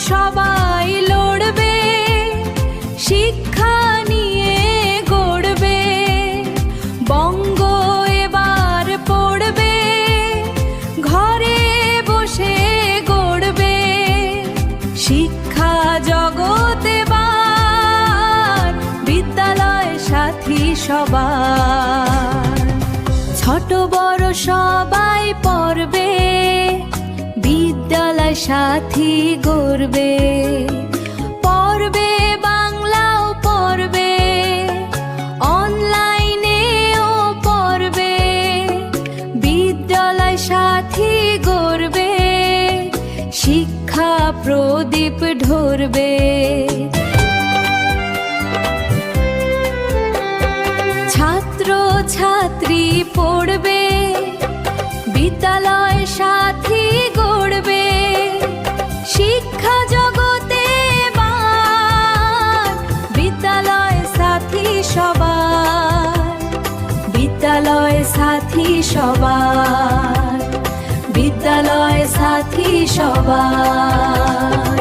সবাই লড়বে, শিক্ষা নিয়ে গড়বে। বঙ্গ এবার পড়বে, ঘরে বসে গড়বে। শিক্ষা জগতে এবার বিদ্যালয় সাথী সবার। ছোট বড় সবাই পড়বে, বিদ্যালয় সাথী গড়বে। পড়বে বাংলাও পড়বে, অনলাইনেও পড়বে। বিদ্যালয় সাথী গড়বে, শিক্ষা প্রদীপ ঢরবে। ছাত্র ছাত্রী পড়বে, বিদ্যালয় সাথী গড়বে। শিক্ষা জগতে এবার বিদ্যালয় সাথী সবার। বিদ্যালয় সাথী সবার, বিদ্যালয় সাথী সবার।